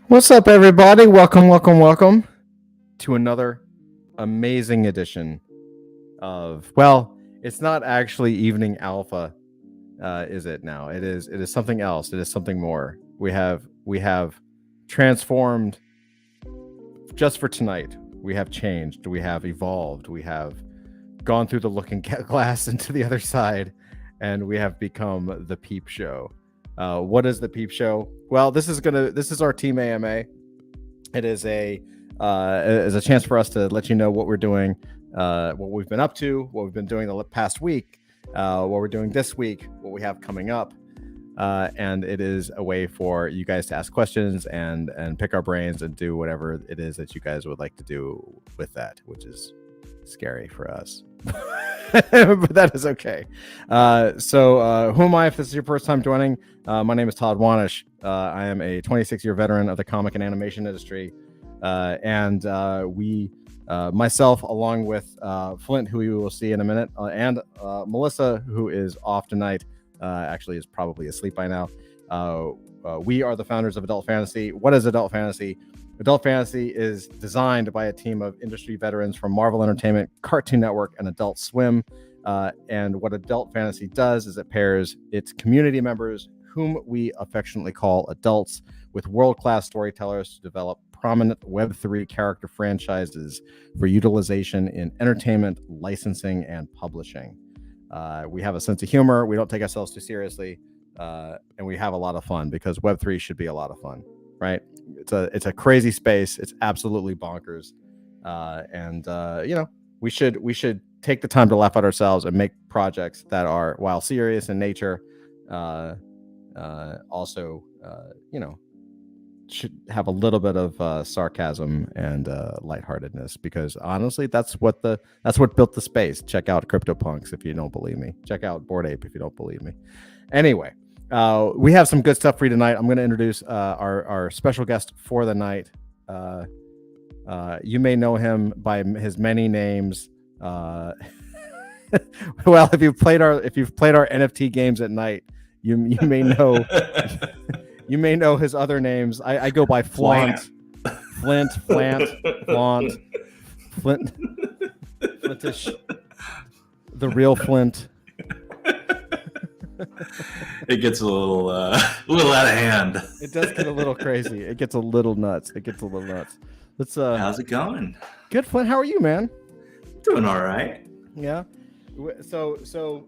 What's up, everybody? Welcome to another amazing edition of, well, it's not actually Evening Alpha, is it now? It is something else. It is something more. We have transformed just for tonight. We have changed. We have evolved. We have gone through the looking glass into the other side, and we have become the Peep Show. What is the Peep Show? Well, this is our team AMA. It is a chance for us to let you know what we're doing, what we've been up to, what we've been doing the past week, what we're doing this week, what we have coming up, and it is a way for you guys to ask questions and pick our brains and do whatever it is that you guys would like to do with that, which is scary for us. But that is okay. So who am I if this is your first time joining? My name is Todd Wanish. I am a 26-year veteran of the comic and animation industry. And we, myself, along with Flint, who you will see in a minute, and Melissa, who is off tonight, actually is probably asleep by now. We are the founders of Adult Fantasy. What is Adult Fantasy? Adult Fantasy is designed by a team of industry veterans from Marvel Entertainment, Cartoon Network, and Adult Swim. And what Adult Fantasy does is it pairs its community members, whom we affectionately call adults, with world-class storytellers to develop prominent Web3 character franchises for utilization in entertainment, licensing, and publishing. We have a sense of humor. We don't take ourselves too seriously. And we have a lot of fun because Web3 should be a lot of fun, right? It's a crazy space. It's absolutely bonkers. And we should take the time to laugh at ourselves and make projects that are, while serious in nature, also should have a little bit of sarcasm and lightheartedness, because honestly, that's what built the space. Check out CryptoPunks if you don't believe me. Check out Bored Ape if you don't believe me. Anyway, we have some good stuff for you tonight. I'm going to introduce our special guest for the night. You may know him by his many names. Well, if you've played our NFT games at night, you may know you may know his other names. I go by Flint, Flintish, the real Flint. It gets a little out of hand. It does get a little crazy. It gets a little nuts. Let's How's it going? Good, Flint. How are you, man? Doing all right. Yeah. So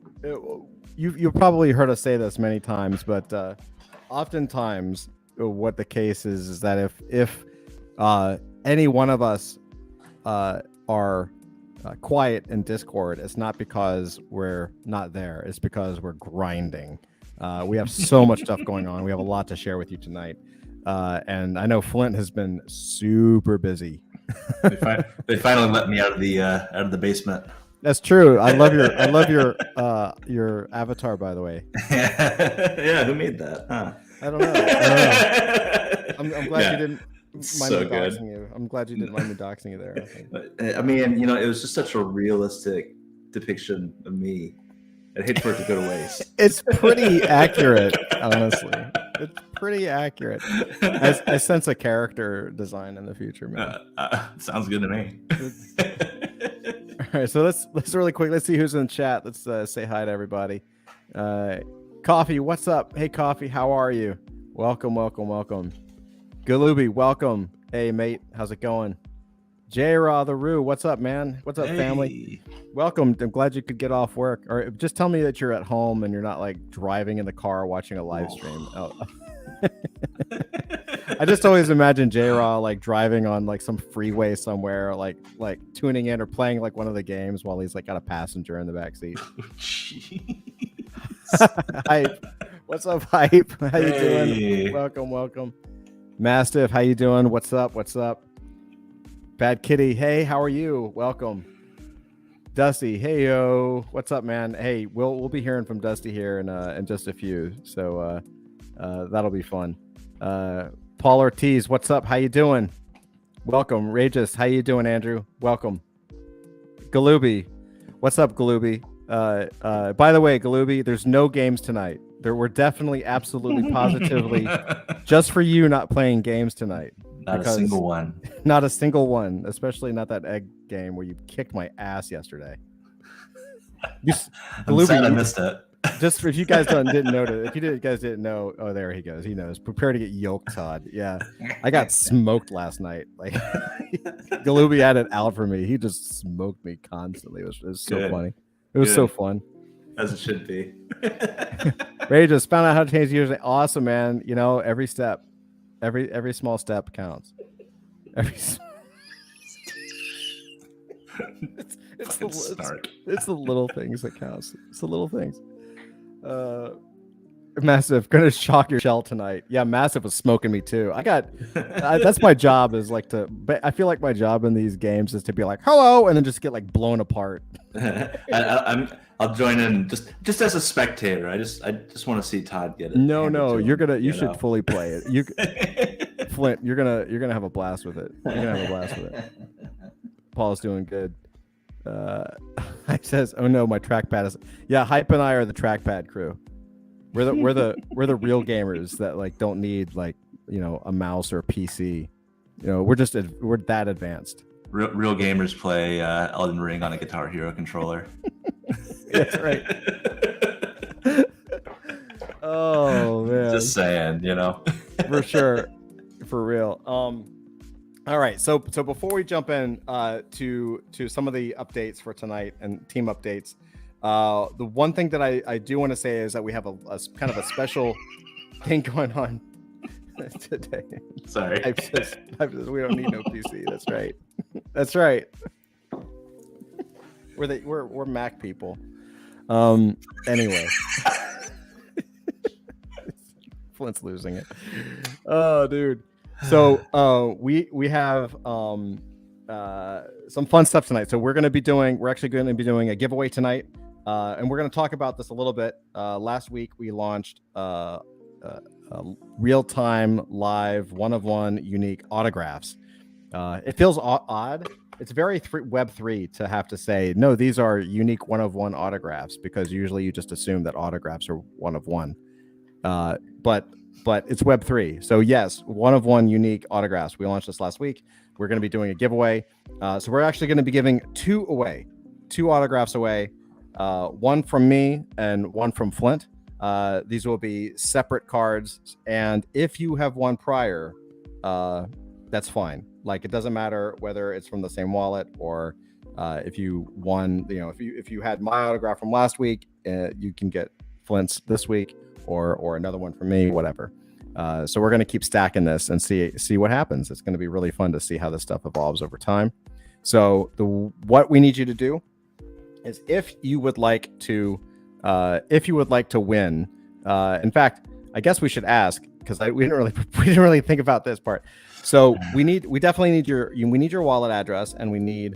you've probably heard us say this many times, but oftentimes what the case is that if any one of us are quiet in Discord, it's not because we're not there. It's because we're grinding. We have so much stuff going on. We have a lot to share with you tonight. And I know Flint has been super busy. They finally let me out of the basement. That's true. I love your avatar, by the way. Yeah, who made that? Huh? I don't know. I'm glad you didn't mind so me good. doxing you. I'm glad you didn't mind me doxing you there. I mean, it was just such a realistic depiction of me. I'd hate for it to go to waste. It's pretty accurate, honestly. It's pretty accurate. I sense a character design in the future, man. Sounds good to me. All right, so let's really quick. Let's see who's in chat. Let's say hi to everybody. Coffee, what's up? Hey, Coffee, how are you? Welcome. Galubi, welcome. Hey, mate, how's it going? J-Raw the Roo, what's up, man? What's up, family? Welcome. I'm glad you could get off work. Or just tell me that you're at home and you're not like driving in the car watching a live stream. Oh. I just always imagine J-Raw like driving on like some freeway somewhere, like tuning in or playing like one of the games while he's like got a passenger in the back seat. Hype. What's up, Hype? How you doing? Welcome. Mastiff, how you doing? What's up? Bad Kitty, hey, how are you? Welcome. Dusty, hey yo, what's up, man? Hey, we'll be hearing from Dusty here in just a few, so that'll be fun. Paul Ortiz, what's up? How you doing? Welcome. Regis, how you doing, Andrew? Welcome. Galubi, what's up, Galubi? By the way, Galubi, there's no games tonight. There were definitely, absolutely, positively, just for you not playing games tonight. Not a single one. Not a single one, especially not that egg game where you kicked my ass yesterday. I'm sad I missed it. Just if you guys didn't notice, if you guys didn't know, oh, there he goes. He knows. Prepare to get yoked, Todd. Yeah, I got smoked last night. Like Galooby had it out for me. He just smoked me constantly. It was so funny. It was so fun. As it should be. Ray just found out how to change username. Awesome, man. You know, every step, every small step counts. It's the little things that counts. It's the little things. Massive, gonna shock your shell tonight. Yeah, Massive was smoking me too. That's my job, is like I feel like my job in these games is to be like hello and then just get like blown apart. I'll join in just as a spectator. I just want to see Todd get it. No, you should fully play it. Flint, you're gonna have a blast with it. You're gonna have a blast with it. Paul's doing good. I says, oh no, my trackpad is. Yeah, Hype and I are the trackpad crew. We're the real gamers that like don't need like, you know, a mouse or a PC. You know, we're that advanced. Real gamers play Elden Ring on a Guitar Hero controller. That's right. Oh man. Just saying, you know. For sure. For real. All right. So before we jump in to some of the updates for tonight and team updates, the one thing that I do want to say is that we have a kind of a special thing going on today. Sorry. I've just, we don't need no PC. That's right. That's right. We're Mac people. Anyway. Flint's losing it. Oh, dude. So we have some fun stuff tonight. So we're actually going to be doing a giveaway tonight, and we're going to talk about this a little bit. Last week we launched real-time live one-of-one unique autographs. It feels odd. It's very Web3 to have to say, no, these are unique one-of-one autographs, because usually you just assume that autographs are one-of-one. But it's Web3. So yes, one-of-one unique autographs. We launched this last week. We're going to be doing a giveaway. So we're actually going to be giving two autographs away. One from me and one from Flint. These will be separate cards. And if you have won prior, that's fine. Like, it doesn't matter whether it's from the same wallet or if you won, you know, if you had my autograph from last week, you can get Flint's this week, or another one from me, whatever. So we're going to keep stacking this and see what happens. It's going to be really fun to see how this stuff evolves over time. So what we need you to do is, if you would like to win. In fact, I guess we should ask, because we didn't really think about this part. So we definitely need your wallet address, and we need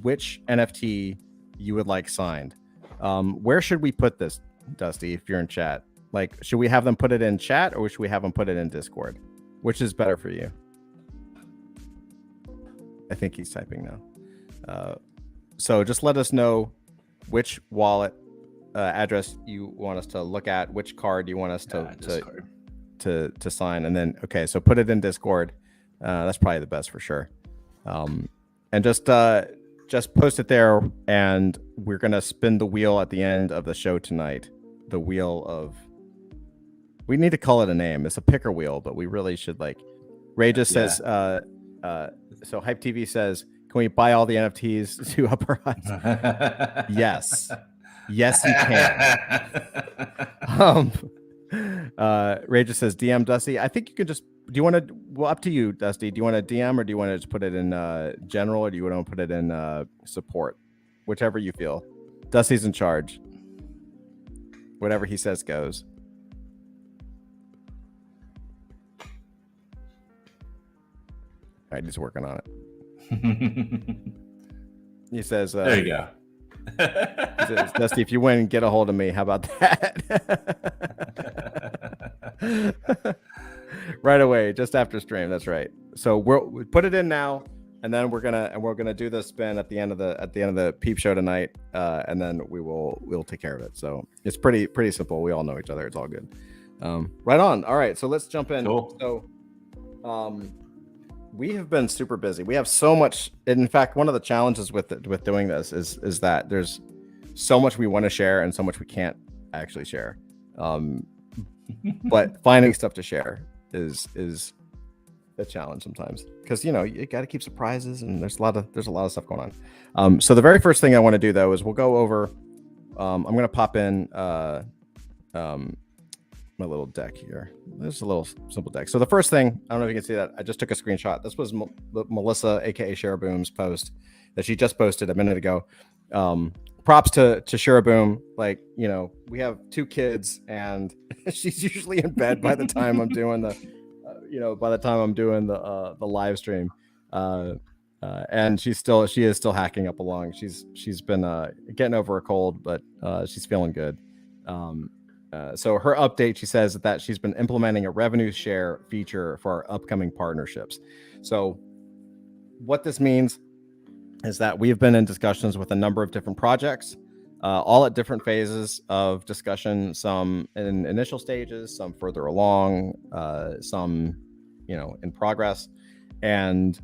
which NFT you would like signed. Where should we put this, Dusty, if you're in chat? Like, should we have them put it in chat, or should we have them put it in Discord? Which is better for you? I think he's typing now. So just let us know which wallet address you want us to look at, which card you want us to sign, and then so put it in Discord. That's probably the best for sure. And just post it there, and we're gonna spin the wheel at the end of the show tonight. The wheel of, we need to call it a name. It's a picker wheel, but we really should, like, Ray just says, so Hype TV says, can we buy all the NFTs to up our eyes? Yes, you can. Ray just says, DM Dusty. I think you can just, do you want to, well, up to you, Dusty. Do you want to DM, or do you want to just put it in general, or do you want to put it in support? Whichever you feel. Dusty's in charge. Whatever he says goes. All right, he's working on it. He says, there you go. He says, Dusty, if you win, get a hold of me. How about that? Right away, just after stream. That's right. So we put it in now. and then we're gonna do the spin at the end of the Peep show tonight, and then we'll take care of it. So it's pretty simple. We all know each other. It's all good. Right on. All right, so let's jump in. Cool. So, we have been super busy. We have so much. In fact, one of the challenges with doing this is that there's so much we want to share and so much we can't actually share. But finding stuff to share is a challenge sometimes, because you got to keep surprises, and there's a lot of stuff going on. So the very first thing I want to do though is we'll go over. I'm going to pop in my little deck here. There's a little simple deck. So the first thing, I don't know if you can see that, I just took a screenshot. This was Melissa, aka Sharaboom's post that she just posted a minute ago. Props to Sharaboom. Like, we have 2 kids, and she's usually in bed by the time I'm doing the live stream. And she is still hacking up along. She's been getting over a cold, but she's feeling good. So her update, she says that she's been implementing a revenue share feature for our upcoming partnerships. So what this means is that we've been in discussions with a number of different projects, all at different phases of discussion, some in initial stages, some further along, some, in progress. And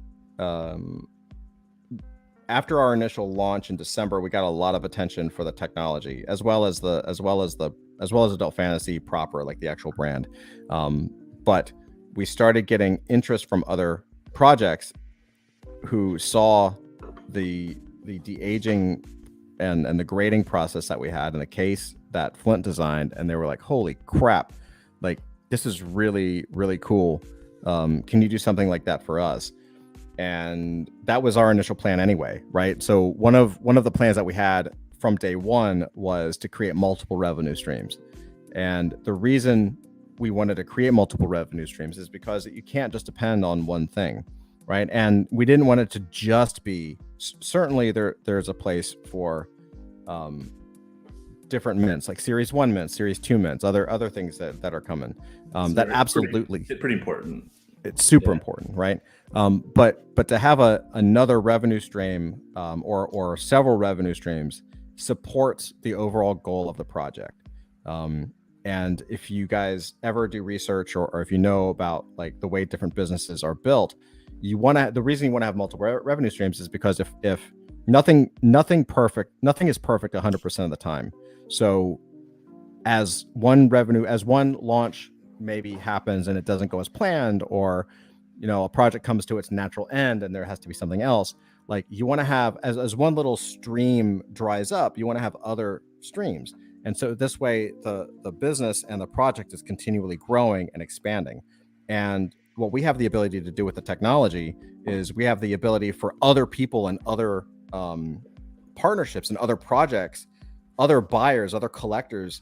after our initial launch in December, we got a lot of attention for the technology, as well as Adult Fantasy proper, like the actual brand. But we started getting interest from other projects who saw the de-aging and the grading process that we had in the case that Flint designed, and they were like, holy crap, like this is really, really cool. Can you do something like that for us? And that was our initial plan anyway, right? So one of the plans that we had from day one was to create multiple revenue streams. And the reason we wanted to create multiple revenue streams is because you can't just depend on one thing, right? And we didn't want it to just be, certainly there's a place for different mints, like Series 1 mints, Series 2 mints, other things that are coming. That absolutely pretty important. It's super important, right? But to have another revenue stream or several revenue streams supports the overall goal of the project. And if you guys ever do research or if you know about like the way different businesses are built, the reason you want to have multiple revenue streams is because if nothing is perfect 100% of the time. So as one launch maybe happens and it doesn't go as planned, or a project comes to its natural end and there has to be something else, like you want to have, as one little stream dries up, you want to have other streams. And so this way the business and the project is continually growing and expanding. And what we have the ability to do with the technology is we have the ability for other people and other partnerships and other projects, other buyers, other collectors,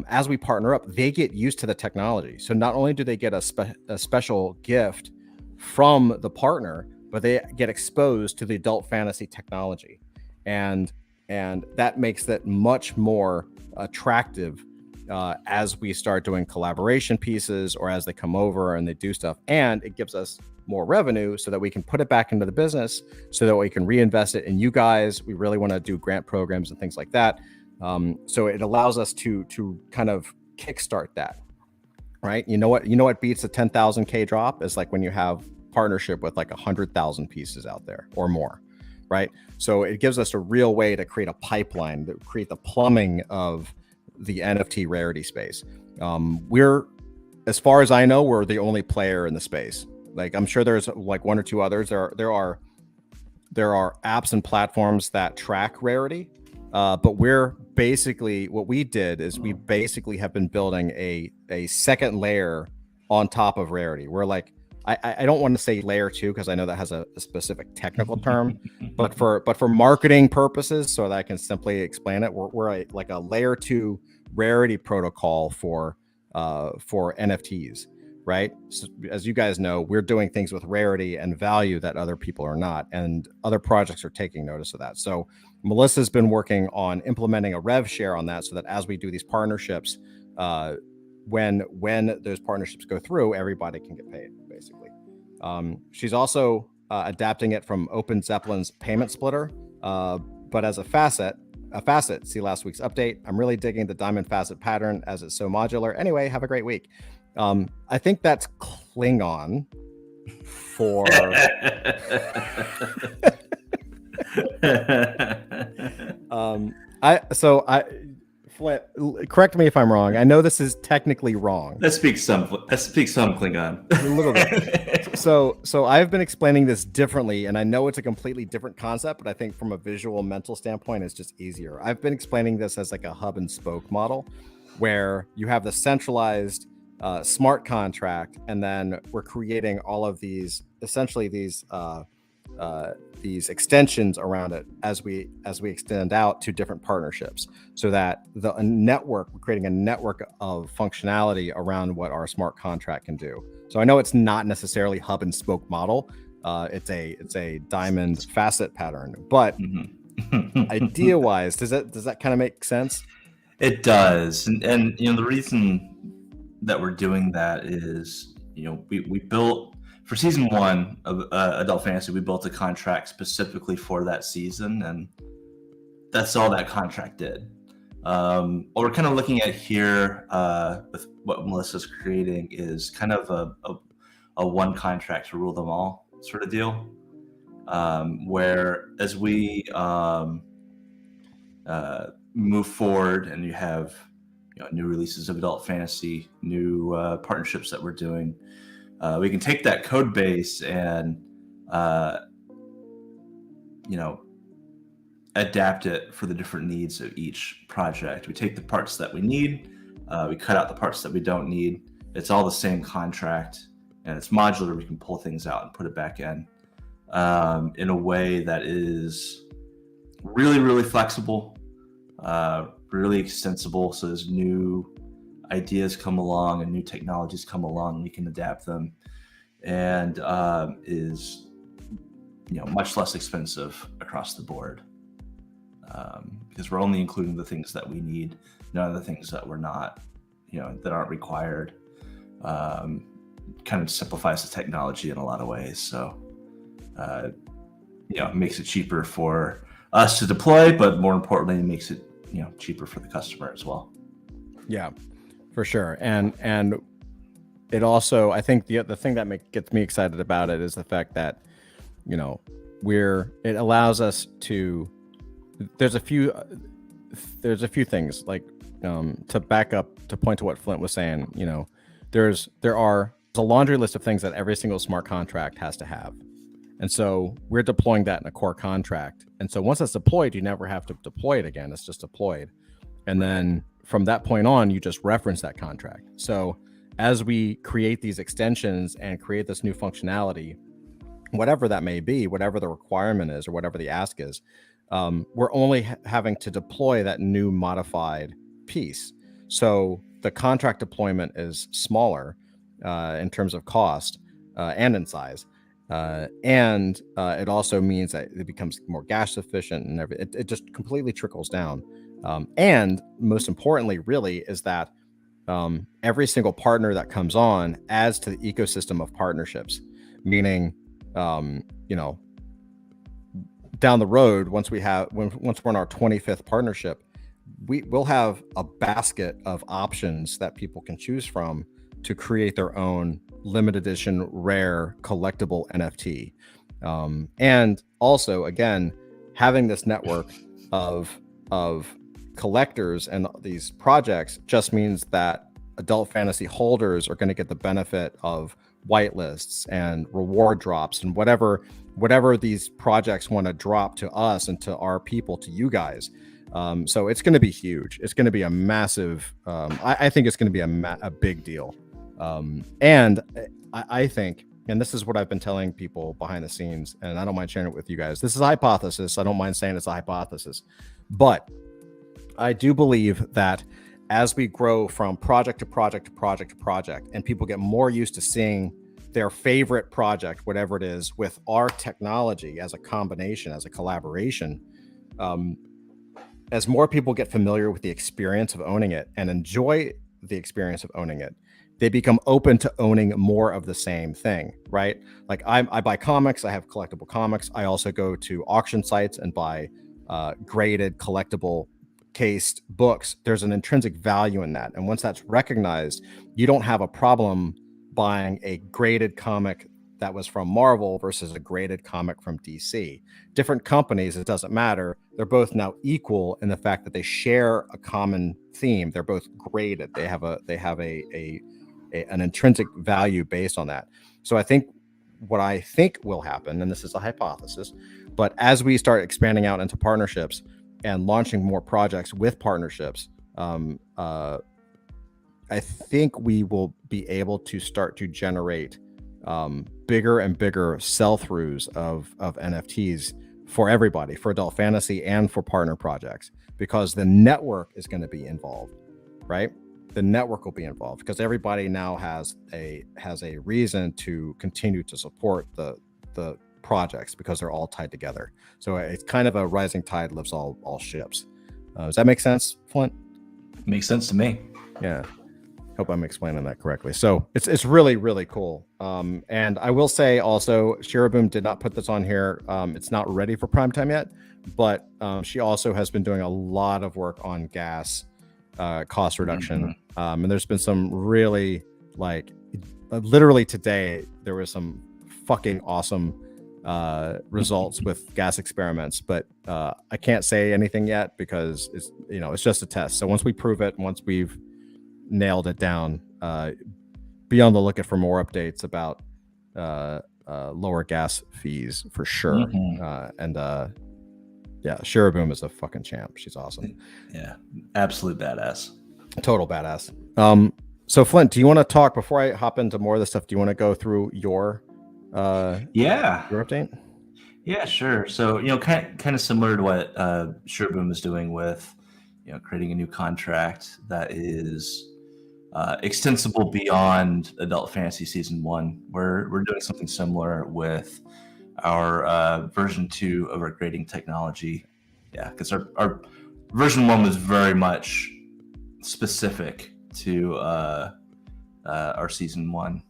as we partner up, they get used to the technology. So not only do they get a special gift from the partner, but they get exposed to the adult fantasy technology. And that makes that much more attractive as we start doing collaboration pieces, or as they come over and they do stuff. And it gives us more revenue so that we can put it back into the business, so that we can reinvest it in you guys. We really want to do grant programs and things like that. So it allows us to kind of kickstart that, right? You know what beats a 10,000K drop is like when you have partnership with like 100,000 pieces out there or more, right? So it gives us a real way to create a pipeline, to create the plumbing of the NFT rarity space. We're, as far as I know, we're the only player in the space. Like I'm sure there's like 1 or 2 others. There are apps and platforms that track rarity. But we're basically, what we did is we basically have been building a second layer on top of rarity. We're like, I don't want to say layer 2 because I know that has a specific technical term, but for marketing purposes, so that I can simply explain it, we're like a layer 2 rarity protocol for NFTs, right? So as you guys know, we're doing things with rarity and value that other people are not, and other projects are taking notice of that. So Melissa's been working on implementing a rev share on that, so that as we do these partnerships, when those partnerships go through, everybody can get paid, basically. She's also adapting it from Open Zeppelin's payment splitter, but as a facet. See last week's update. I'm really digging the diamond facet pattern as it's so modular. Anyway, have a great week. I think that's Klingon for. Flint, correct me if I'm wrong. I know this is technically wrong. That speaks some Klingon. A little bit. So I've been explaining this differently, and I know it's a completely different concept, but I think from a visual mental standpoint, it's just easier. I've been explaining this as like a hub and spoke model, where you have the centralized smart contract, and then we're creating all of these, essentially these extensions around it as we extend out to different partnerships, so that we're creating a network of functionality around what our smart contract can do. So I know it's not necessarily hub and spoke model. It's a diamond facet pattern, but idea wise, does that kind of make sense? It does, and the reason that we're doing that is we built. For season 1 of Adult Fantasy, we built a contract specifically for that season, and that's all that contract did. What we're kind of looking at here with what Melissa's creating is kind of a one contract to rule them all sort of deal, where as we move forward and you have new releases of Adult Fantasy, new partnerships that we're doing, we can take that code base and adapt it for the different needs of each project. We take the parts that we need, we cut out the parts that we don't need. It's all the same contract, and it's modular. We can pull things out and put it back in a way that is really, really flexible, really extensible. So as new ideas come along and new technologies come along, we can adapt them, and is much less expensive across the board, because we're only including the things that we need, none of the things that we're not, that aren't required. Kind of simplifies the technology in a lot of ways. So it makes it cheaper for us to deploy, but more importantly, it makes it cheaper for the customer as well. Yeah, for sure. And it also, I think the thing that gets me excited about it is the fact that it allows us to, there's a few things, like to back up, to point to what Flint was saying. There's a laundry list of things that every single smart contract has to have, and so we're deploying that in a core contract. And so once it's deployed, you never have to deploy it again. It's just deployed, and then from that point on, you just reference that contract. So as we create these extensions and create this new functionality, whatever that may be, whatever the requirement is or whatever the ask is, we're only having to deploy that new modified piece. So the contract deployment is smaller in terms of cost and in size. And it also means that it becomes more gas efficient, and it just completely trickles down. And most importantly, really, is that every single partner that comes on adds to the ecosystem of partnerships, meaning, down the road, once we're in our 25th partnership, we'll have a basket of options that people can choose from to create their own limited edition rare collectible NFT. And also, again, having this network of collectors and these projects just means that adult fantasy holders are going to get the benefit of whitelists and reward drops and whatever these projects want to drop to us and to our people, to you guys. So it's going to be huge. It's going to be a massive, I think it's going to be a big deal. And I think, and this is what I've been telling people behind the scenes, and I don't mind sharing it with you guys. This is a hypothesis. I don't mind saying it's a hypothesis, but I do believe that as we grow from project to project to project to project, and people get more used to seeing their favorite project, whatever it is, with our technology as a combination, as a collaboration, as more people get familiar with the experience of owning it and enjoy the experience of owning it, they become open to owning more of the same thing, right? Like I buy comics, I have collectible comics. I also go to auction sites and buy graded collectible cased books. There's an intrinsic value in that. And once that's recognized, you don't have a problem buying a graded comic that was from Marvel versus a graded comic from DC. Different companies, it doesn't matter. They're both now equal in the fact that they share a common theme. They're both graded. They have an intrinsic value based on that. So I think what I think will happen, and this is a hypothesis, but as we start expanding out into partnerships and launching more projects with partnerships, I think we will be able to start to generate bigger and bigger sell-throughs of NFTs for everybody, for adult fantasy and for partner projects, because the network is going to be involved, right? The network will be involved because everybody now has a reason to continue to support the projects because they're all tied together. So it's kind of a rising tide lifts all ships. Does that make sense, Flint? Makes sense to me. Yeah. Hope I'm explaining that correctly. So it's really, really cool. And I will say also, Shiraboom did not put this on here. It's not ready for prime time yet, but she also has been doing a lot of work on gas cost reduction. And there's been some really, like, literally today, there was some fucking awesome results with gas experiments, but I can't say anything yet because it's just a test. So once we prove it, once we've nailed it down, be on the lookout for more updates about lower gas fees for sure. Yeah, Shiraboom is a fucking champ. She's awesome. Yeah, absolute badass. Total badass. So Flint, do you want to talk before I hop into more of this stuff? Do you want to go through your your update? Yeah, sure. So kind of similar to what Shiraboom is doing with creating a new contract that is extensible beyond Adult Fantasy Season 1. We're doing something similar with our version 2 of our grading technology. Yeah, because our version 1 was very much specific to our Season 1.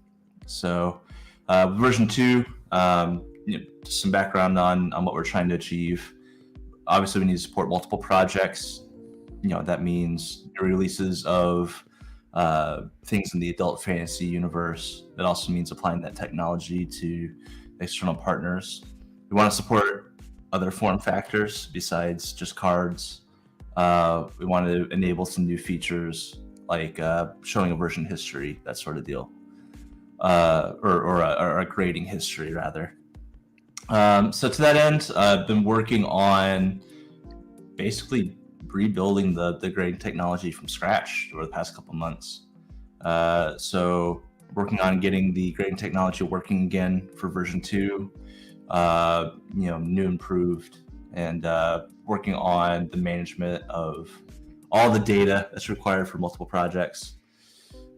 So version 2, just some background on what we're trying to achieve. Obviously, we need to support multiple projects. That means new releases of things in the adult fantasy universe. It also means applying that technology to external partners. We want to support other form factors besides just cards. We want to enable some new features like showing a version history, that sort of deal, or a grading history rather. So to that end, I've been working on basically rebuilding the grading technology from scratch over the past couple months. So working on getting the grading technology working again for version 2, new, improved, and working on the management of all the data that's required for multiple projects.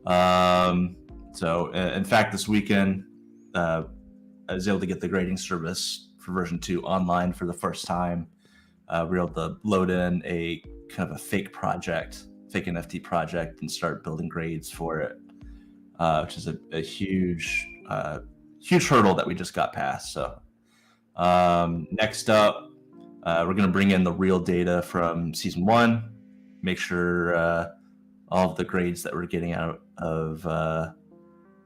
So in fact, this weekend, I was able to get the grading service for version 2 online for the first time. We were able to load in a kind of a fake NFT project, and start building grades for it, which is a huge hurdle that we just got past. So next up, we're going to bring in the real data from Season 1, make sure all of the grades that we're getting out of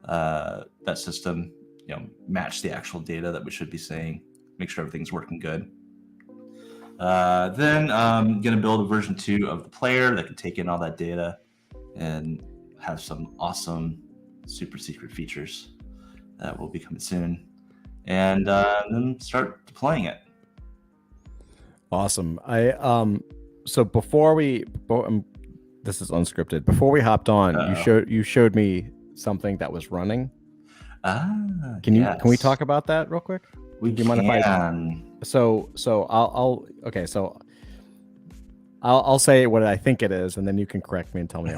that system match the actual data that we should be seeing, make sure everything's working good. Then I'm going to build a version 2 of the player that can take in all that data and have some awesome super secret features that will be coming soon, and then start deploying it. Awesome. So before we this is unscripted. Before we hopped on, you showed me something that was running. Can we talk about that real quick? Do you mind if I? So I'll say what I think it is, and then you can correct me and tell me.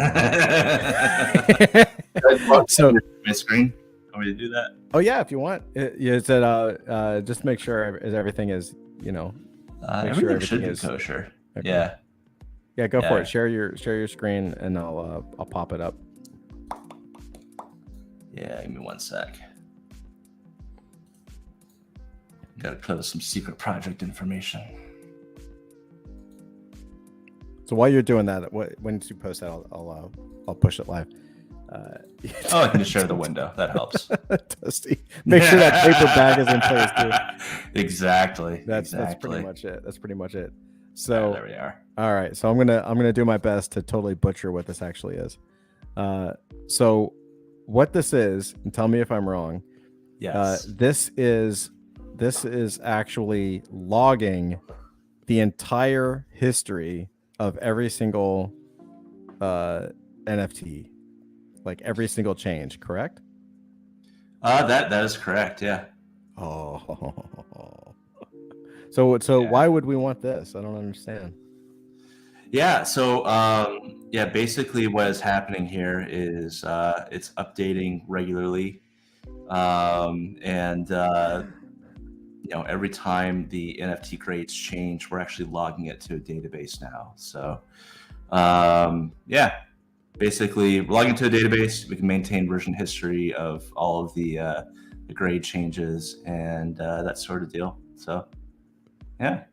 So my screen. Want me to do that? Oh yeah, if you want. Is it just make sure everything is make sure everything should is be kosher. Okay. Yeah. Go for it. Share your screen, and I'll pop it up. Yeah, give me 1 sec. Gotta close some secret project information. So while you're doing that, when you post that, I'll push it live. I can just share the window. That helps. Dusty, make sure that paper bag is in place too. Exactly. That's pretty much it. That's pretty much it. So Yeah, there we are. All right, so I'm gonna do my best to totally butcher what this actually is. So what this is, and tell me if I'm wrong. Yes. This is actually logging the entire history of every single NFT, like every single change, correct? That is correct. Yeah. Oh, so Yeah. why would we want this? I don't understand. Yeah. So basically what is happening here is it's updating regularly, and every time the NFT grades change, we're actually logging it to a database now. So basically we're logging to a database. We can maintain version history of all of the grade changes and that sort of deal. So yeah,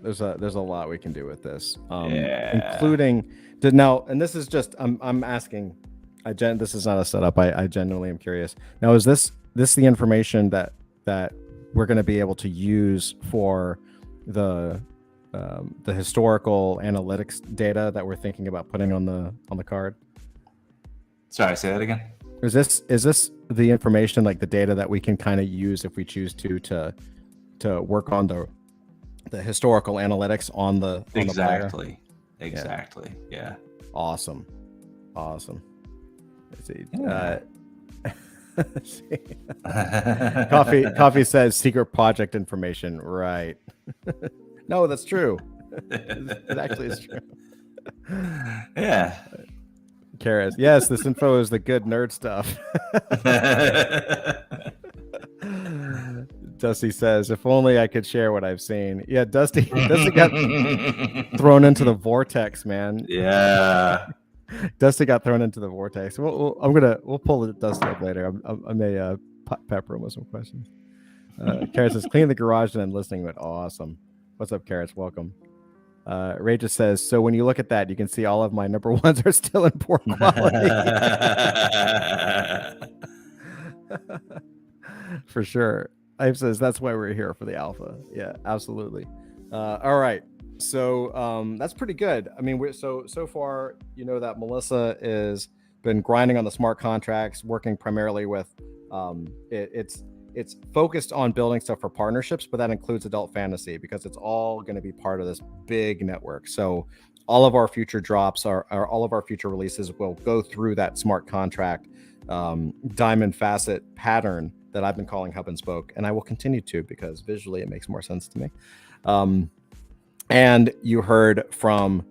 there's a lot we can do with this, Yeah. including now, and this is just I'm asking, this is not a setup. I genuinely am curious. Now, is this the information that we're going to be able to use for the historical analytics data that we're thinking about putting on the card? Sorry, say that again. Is this the information, like the data that we can kind of use if we choose to work on the historical analytics on the Exactly. player? Exactly. Yeah. Awesome. Let's see. Yeah. Coffee says secret project information. Right. No, that's true. It actually is true. Yeah. Karis, yes, this info is the good nerd stuff. Dusty says, if only I could share what I've seen. Yeah, Dusty got thrown into the vortex, man. Yeah. Dusty got thrown into the vortex. We'll pull Dusty up later. I may pepper him with some questions. Karis says, cleaning the garage and then listening to it. Awesome. What's up, Karis? Welcome. Ray just says, so when you look at that, you can see all of my number ones are still in poor quality. For sure. Ive says that's why we're here, for the alpha. Yeah, absolutely. All right. So that's pretty good. I mean, so far, that Melissa is been grinding on the smart contracts, working primarily with it's focused on building stuff for partnerships, but that includes adult fantasy because it's all going to be part of this big network. So all of our future drops are all of our future releases will go through that smart contract diamond facet pattern that I've been calling hub and spoke, and I will continue to, because visually it makes more sense to me. And you heard from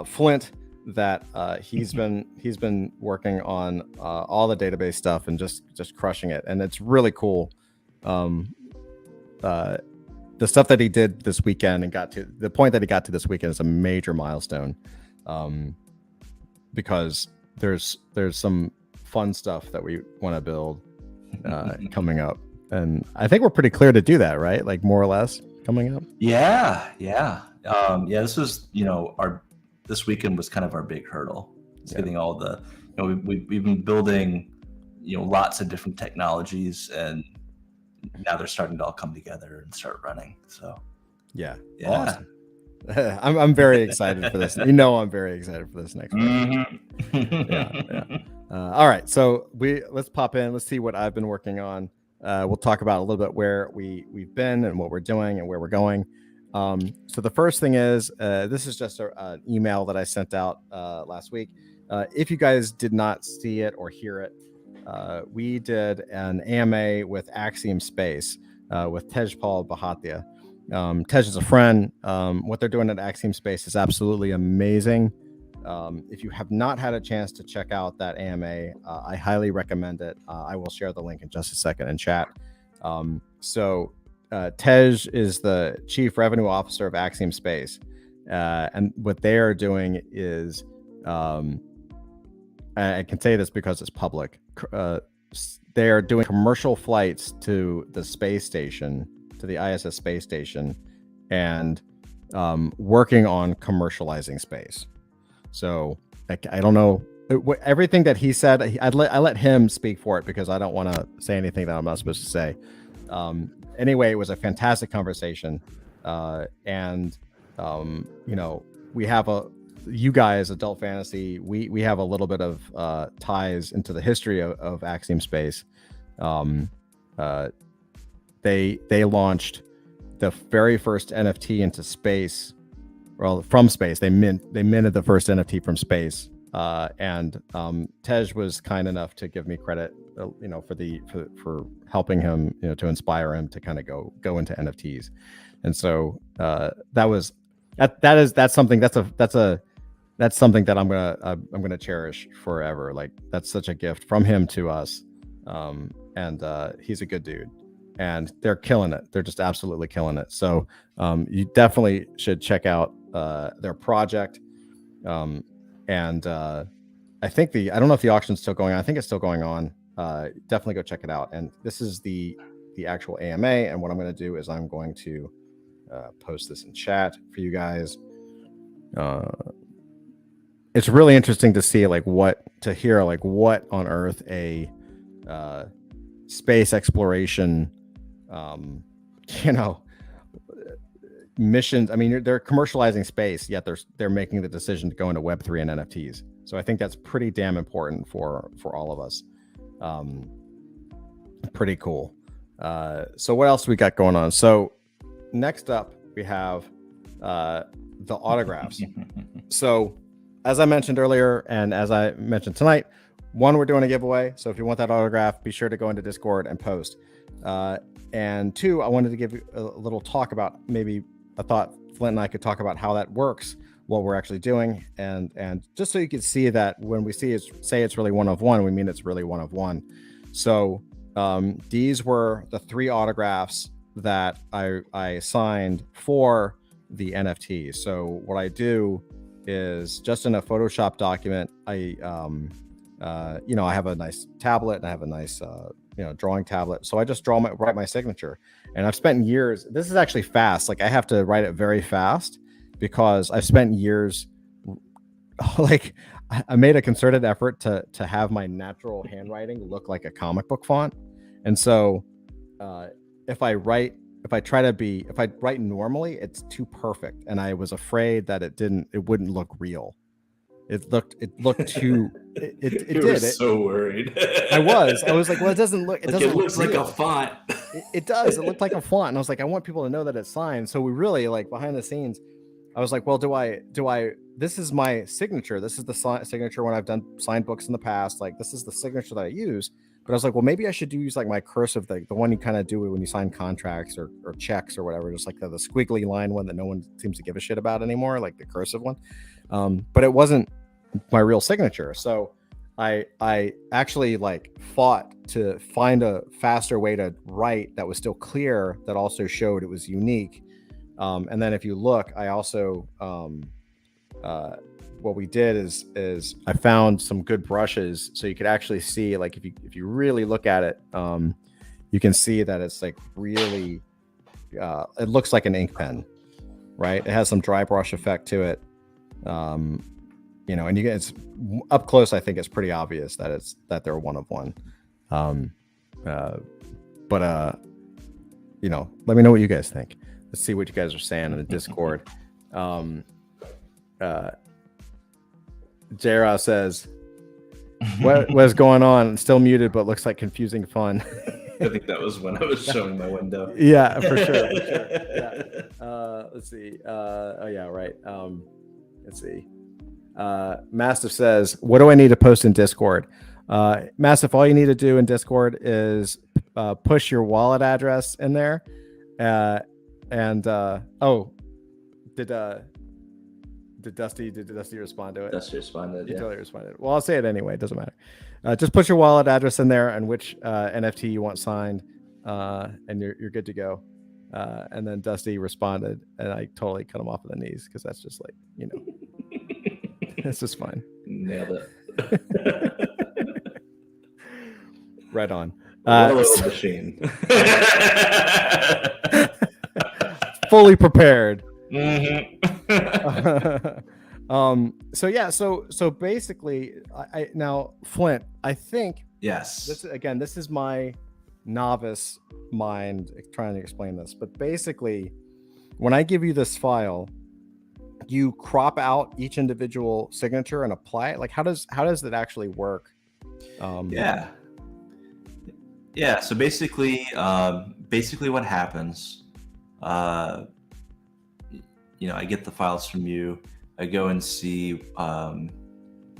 Flint that he's been working on all the database stuff and just crushing it, and it's really cool. The stuff that he did this weekend and got to the point that he got to this weekend is a major milestone, because there's some fun stuff that we want to build coming up, and I think we're pretty clear to do that, right? Like more or less coming up. Yeah. This was, this weekend was kind of our big hurdle. It's getting all the, we've been building, lots of different technologies, and now they're starting to all come together and start running. So yeah. Awesome. I'm very excited for this. I'm very excited for this next one. Yeah. All right, so let's pop in. Let's see what I've been working on. We'll talk about a little bit where we've been and what we're doing and where we're going. So the first thing is, this is just an email that I sent out last week. If you guys did not see it or hear it, we did an AMA with Axiom Space with Tejpal Bhatia. Tej is a friend. What they're doing at Axiom Space is absolutely amazing. If you have not had a chance to check out that AMA, I highly recommend it. I will share the link in just a second in chat. Tej is the Chief Revenue Officer of Axiom Space. And what they are doing is, I can say this because it's public. they are doing commercial flights to the space station, to the ISS space station, and working on commercializing space. So I don't know everything that he said. I let him speak for it because I don't want to say anything that I'm not supposed to say. Anyway, it was a fantastic conversation, and you know, we have you guys, Adult Fantasy, we have a little bit of ties into the history of Axiom Space. They launched the very first NFT into space. Well, from space, they minted the first NFT from space, and Tej was kind enough to give me credit, you know, for helping him, you know, to inspire him to kind of go into NFTs, and so that's something that I'm gonna cherish forever. Like, that's such a gift from him to us, and he's a good dude. And they're killing it. They're just absolutely killing it. So you definitely should check out their project. And I think I don't know if the auction's still going on. I think it's still going on. Definitely go check it out. And this is the actual AMA. And what I'm going to do is I'm going to post this in chat for you guys. It's really interesting to see what on earth a space exploration missions. I mean, they're commercializing space, yet they're making the decision to go into Web3 and NFTs. So I think that's pretty damn important for all of us. Pretty cool. So what else we got going on? So next up we have the autographs. So as I mentioned earlier, and as I mentioned tonight, one, we're doing a giveaway. So if you want that autograph, be sure to go into Discord and post. And two, I wanted to give you a little talk about, maybe I thought Flint and I could talk about how that works, what we're actually doing. And just so you can see that when we say it's really one of one, we mean it's really one of one. So these were the 3 autographs that I signed for the NFT. So what I do is, just in a Photoshop document, I have a nice tablet and I have a nice drawing tablet. So I just write my signature. And I've spent years, this is actually fast. Like, I have to write it very fast because I've spent years, I made a concerted effort to have my natural handwriting look like a comic book font. And so if I write normally, it's too perfect. And I was afraid that it wouldn't look real. It looked too. It you did. Were so worried. I was like, well, it doesn't look. It looks like a font. It does. It looked like a font, and I was like, I want people to know that it's signed. So we really, behind the scenes, I was like, well, do I? This is my signature. This is the signature when I've done signed books in the past. Like, this is the signature that I use. But I was like, well, maybe I should use my cursive, the one you kind of do when you sign contracts or checks or whatever, just like the squiggly line one that no one seems to give a shit about anymore, like the cursive one. But it wasn't my real signature. So I actually fought to find a faster way to write that was still clear, that also showed it was unique. And then if you look, I also what we did is I found some good brushes, so you could actually see, if you really look at it, you can see that it's really it looks like an ink pen, right? It has some dry brush effect to it, and it's up close. I think it's pretty obvious that they're one of one. But let me know what you guys think. Let's see what you guys are saying in the Discord. J-Ra says, what's going on? Still muted, but looks like confusing fun. I think that was when I was showing my window. Yeah, for sure. Yeah. Let's see. Oh yeah, right. Let's see. Mastiff says, what do I need to post in Discord? Mastiff, all you need to do in Discord is push your wallet address in there. Did Dusty respond to it? Dusty responded. He totally responded. Well, I'll say it anyway. It doesn't matter. Just put your wallet address in there and which NFT you want signed, and you're good to go. And then Dusty responded, and I totally cut him off at the knees because that's just it's just fine. Nailed it. Right on. Well-oiled machine. Fully prepared. Mm-hmm. So basically, I now Flint, I think Yes. this is my novice mind trying to explain this, but basically, when I give you this file, you crop out each individual signature and apply it. Like, how does that actually work? Yeah. So basically what happens, I get the files from you. I go and see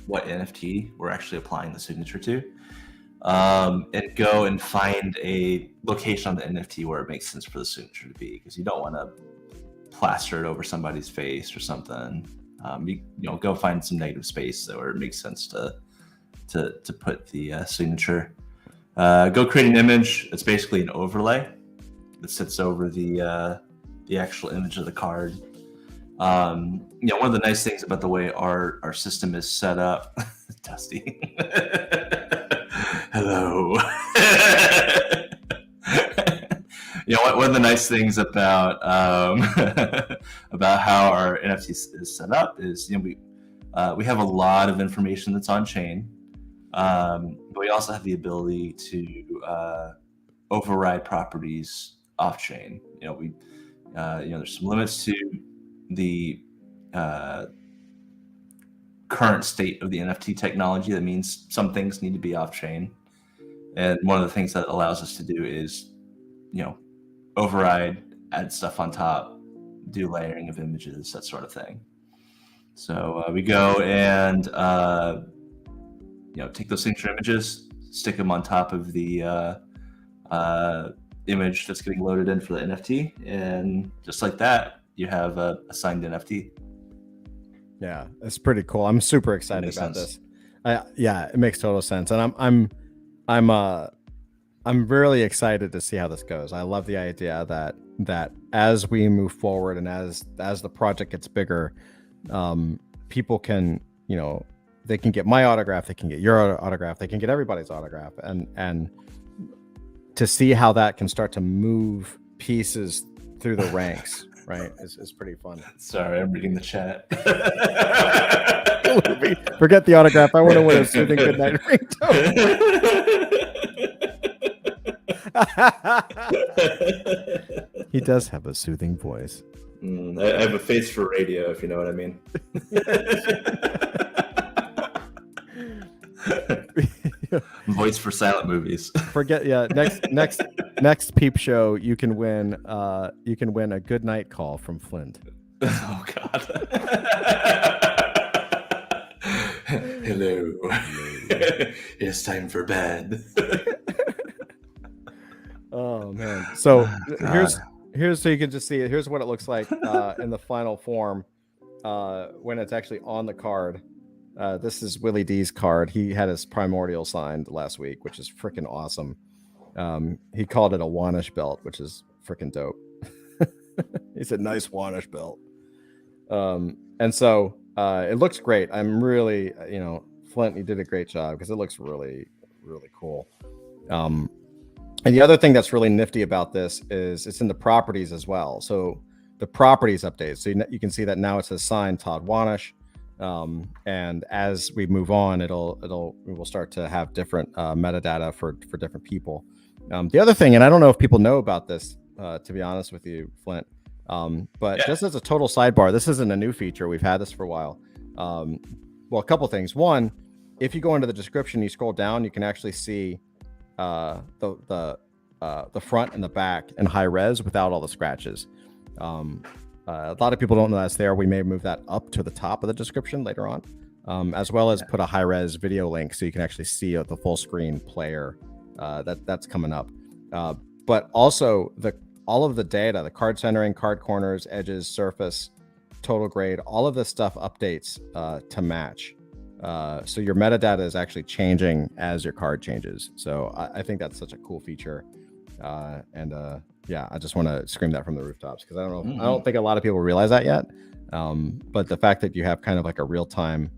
what NFT we're actually applying the signature to, and go and find a location on the NFT where it makes sense for the signature to be, because you don't want to plaster it over somebody's face or something. Go find some negative space where it makes sense to put the signature. Go create an image. It's basically an overlay that sits over the actual image of the card. One of the nice things about the way our system is set up, Dusty. Hello. One of the nice things about about how our NFT is set up is, we have a lot of information that's on chain, but we also have the ability to override properties off chain. There's some limits to the current state of the NFT technology. That means some things need to be off chain, and one of the things that allows us to do is, override, add stuff on top, do layering of images, that sort of thing. So we go and take those signature images, stick them on top of the image that's getting loaded in for the NFT, and just like that, you have a signed NFT. Yeah, it's pretty cool. I'm super excited about this. Yeah, it makes total sense, and I'm really excited to see how this goes. I love the idea that as we move forward and as the project gets bigger, people can, they can get my autograph, they can get your autograph, they can get everybody's autograph, and to see how that can start to move pieces through the ranks, right, is pretty fun. Sorry, I'm reading the chat. Forget the autograph. I want to win a soothing goodnight ringtone. He does have a soothing voice. I have a face for radio, if you know what I mean. Voice for silent movies. Next Peep show, you can win a good night call from Flint. Oh God. Hello. It's time for bed. Oh man. So here's so you can just see it. Here's what it looks like in the final form when it's actually on the card. This is Willie D's card. He had his primordial signed last week, which is freaking awesome. He called it a Wanish belt, which is freaking dope. He said, "Nice Wanish belt." And so it looks great. I'm really, Flint, you did a great job because it looks really, really cool. And the other thing that's really nifty about this is it's in the properties as well. So the properties update. So you can see that now it says signed Todd Wanish. And as we move on, we will start to have different metadata for different people. The other thing, and I don't know if people know about this, to be honest with you, Flint, but just as a total sidebar, this isn't a new feature. We've had this for a while. Well, a couple things. One, if you go into the description, you scroll down, you can actually see the front and the back in high res without all the scratches. A lot of people don't know that's there. We may move that up to the top of the description later on, as well as put a high res video link so you can actually see the full screen player that's coming up. But also all of the data, the card centering, card corners, edges, surface, total grade, all of this stuff updates to match. So your metadata is actually changing as your card changes. So I think that's such a cool feature. I just want to scream that from the rooftops because I don't think a lot of people realize that yet. But the fact that you have kind of like a real-time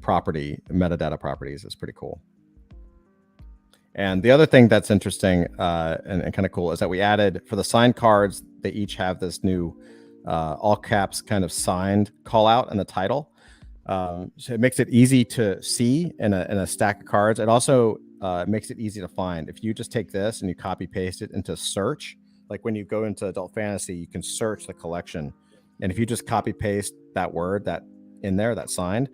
property, metadata properties is pretty cool. And the other thing that's interesting and kind of cool is that we added for the signed cards, they each have this new all caps kind of signed call out in the title. So it makes it easy to see in a stack of cards. It also makes it easy to find. If you just take this and you copy paste it into search, like when you go into adult fantasy, you can search the collection. And if you just copy paste that word that in there, that signed,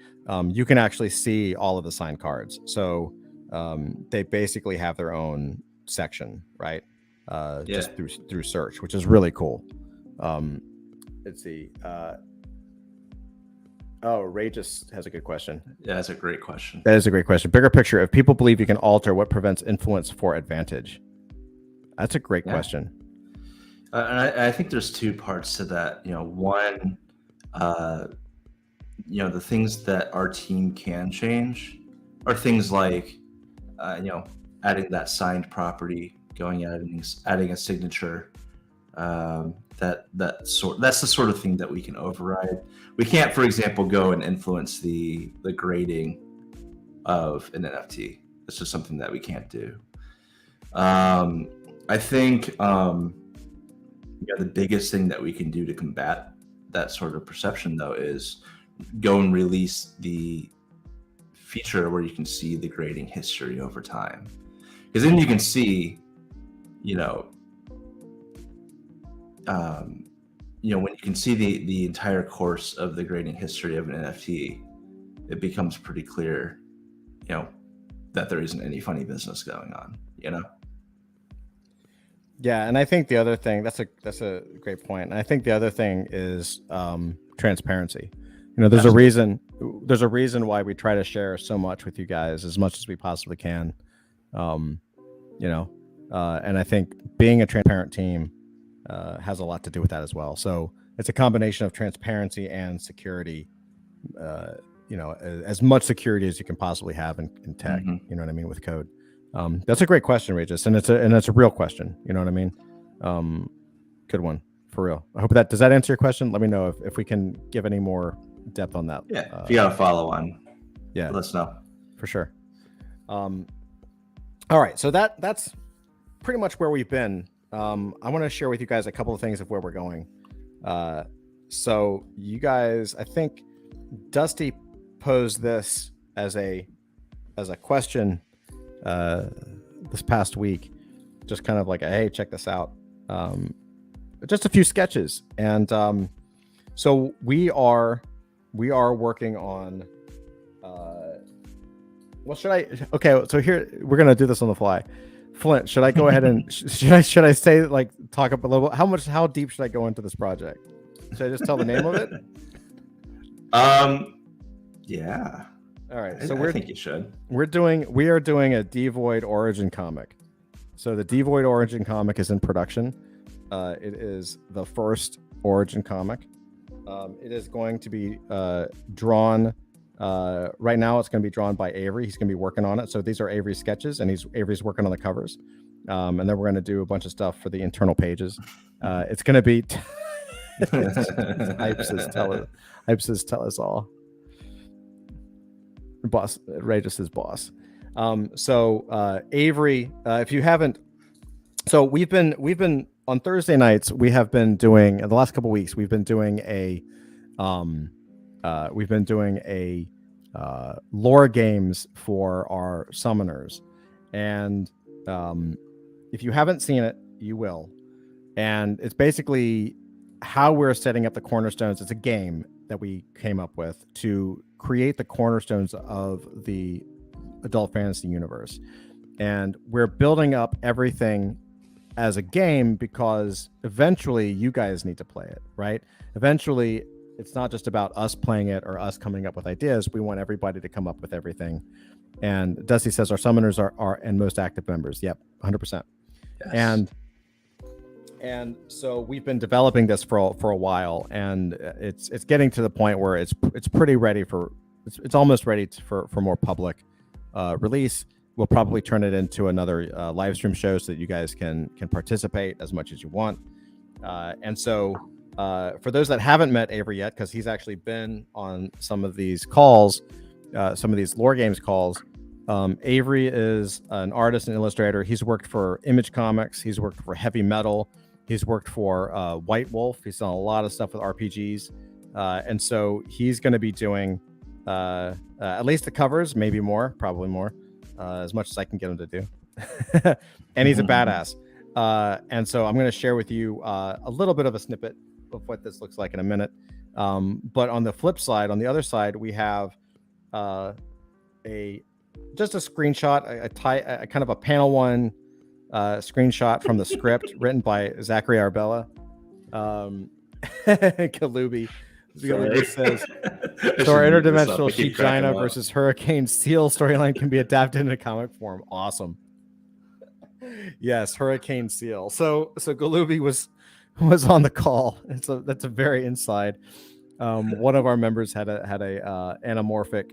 you can actually see all of the signed cards. So they basically have their own section, right? Just through search, which is really cool. Let's see. Ray just has a good question. Yeah, that's a great question. That is a great question. Bigger picture, if people believe you can alter, what prevents influence for advantage? That's a great question. And I think there's two parts to that. One, the things that our team can change are things like, adding that signed property, adding a signature. That's the sort of thing that we can override. We can't, for example, go and influence the grading of an NFT. It's just something that we can't do. I think the biggest thing that we can do to combat that sort of perception, though, is go and release the feature where you can see the grading history over time, because then you can see, when you can see the entire course of the grading history of an NFT, it becomes pretty clear, that there isn't any funny business going on, Yeah, and I think the other thing, that's a great point. And I think the other thing is transparency. There's a reason why we try to share so much with you guys, as much as we possibly can. And I think being a transparent team has a lot to do with that as well. So it's a combination of transparency and security, as much security as you can possibly have in tech, you know what I mean, with code. That's a great question, Regis, and it's a real question. You know what I mean? Good one, for real. I hope does that answer your question? Let me know if we can give any more depth on that. Yeah, if you got a follow on, let us know. For sure. All right, so that's pretty much where we've been. I want to share with you guys a couple of things of where we're going. So you guys, I think Dusty posed this as a question this past week, just kind of like, hey, check this out. Just a few sketches, and so we are working on. Okay, so here we're gonna do this on the fly. Flint, should I go ahead and should I say, like, talk up a little bit? How deep should I go into this project? Should I just tell the name of it? Yeah. All right. So I think you should. We are doing a Devoid origin comic. So the Devoid origin comic is in production. It is the first origin comic. It is going to be drawn. Right now, it's going to be drawn by Avery. He's going to be working on it. So these are Avery's sketches, and Avery's working on the covers. And then we're going to do a bunch of stuff for the internal pages. It's going to be Hype says tell us all. Boss, Regis is boss. So Avery, if you haven't, so we've been on Thursday nights. We have been doing, in the last couple of weeks, we've been doing a lore games for our summoners, and if you haven't seen it, you will. And it's basically how we're setting up the cornerstones. It's a game that we came up with to create the cornerstones of the adult fantasy universe, and we're building up everything as a game because eventually you guys need to play it, right? Eventually it's not just about us playing it or us coming up with ideas. We want everybody to come up with everything. And Dusty says our summoners are and most active members. Yep, 100%. Yes. And so we've been developing this for a while, and it's getting to the point where it's pretty ready it's almost ready for more public release. We'll probably turn it into another live stream show so that you guys can participate as much as you want. And so for those that haven't met Avery yet, because he's actually been on some of these calls, some of these lore games calls, Avery is an artist and illustrator. He's worked for Image Comics. He's worked for Heavy Metal. He's worked for White Wolf. He's done a lot of stuff with RPGs. And so he's going to be doing at least the covers, maybe more, probably more, as much as I can get him to do. And he's a badass. And so I'm going to share with you a little bit of a snippet of what this looks like in a minute. But on the flip side, on the other side, we have just a screenshot, a kind of a panel one screenshot from the script written by Zachary Arbella. Kalubi says, so our interdimensional Sheep Gina versus Hurricane Seal storyline can be adapted into comic form. Awesome. Yes, Hurricane Seal. So Galubi was on the call. That's a very inside. One of our members had a anamorphic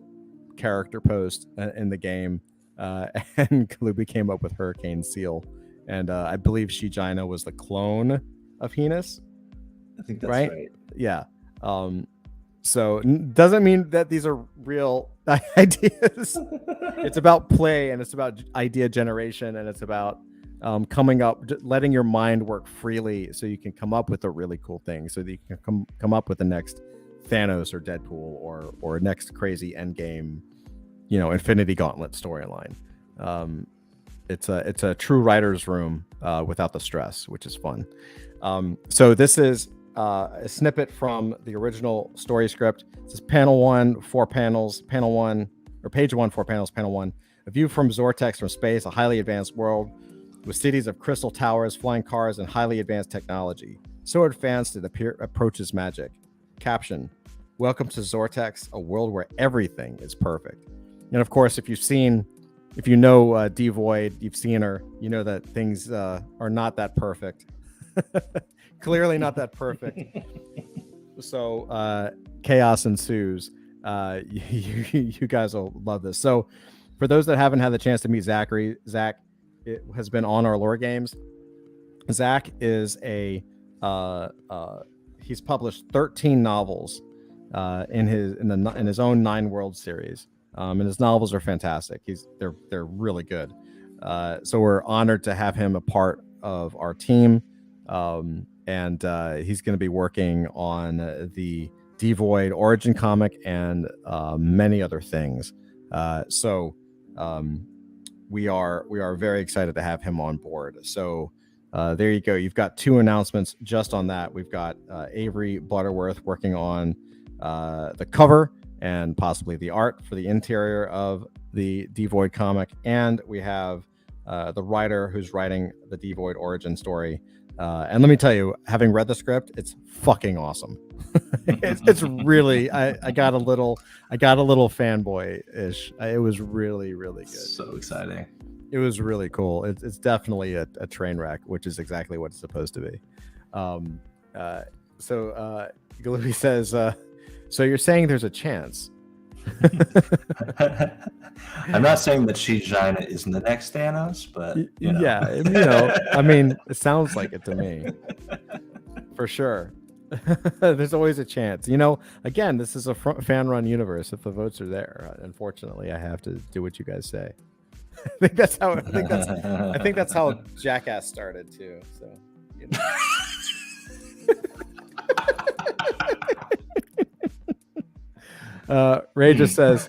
character post in the game, and Kalubi came up with Hurricane Seal, and I believe Shijina was the clone of Henis. I think that's right. Yeah. So doesn't mean that these are real ideas. It's about play, and it's about idea generation, and it's about coming up, letting your mind work freely so you can come up with a really cool thing, so that you can come up with the next Thanos or Deadpool or next crazy Endgame, Infinity Gauntlet storyline. It's a true writer's room without the stress, which is fun. So this is a snippet from the original story script. This is panel 1, 4 panels, panel 1, or page 1, 4 panels, panel 1. A view from Zortex from space, a highly advanced world with cities of crystal towers, flying cars, and highly advanced technology. So advanced it approaches magic. Caption: welcome to Zortex, a world where everything is perfect. And of course, if you know Devoid, you've seen her, you know that things are not that perfect. Clearly not that perfect. So chaos ensues. You guys will love this. So for those that haven't had the chance to meet Zach has been on our lore games. Zach is he's published 13 novels in his own 9 world series. And his novels are fantastic. They're really good. So we're honored to have him a part of our team. And he's going to be working on the Devoid origin comic and many other things. So we are very excited to have him on board. So there you go. You've got 2 announcements just on that. We've got Avery Butterworth working on the cover and possibly the art for the interior of the Devoid comic, and we have the writer who's writing the Devoid origin story. And let me tell you, having read the script, it's fucking awesome. it's really, I got a little fanboy-ish. It was really, really good. So exciting. It was really cool. It's definitely a train wreck, which is exactly what it's supposed to be. So Galubi says, so you're saying there's a chance? I'm not saying that Shijina isn't the next Thanos, but yeah, I mean, it sounds like it to me, for sure. There's always a chance. Again, this is a fan-run universe. If the votes are there, unfortunately, I have to do what you guys say. I think that's how Jackass started too. So. Ray just says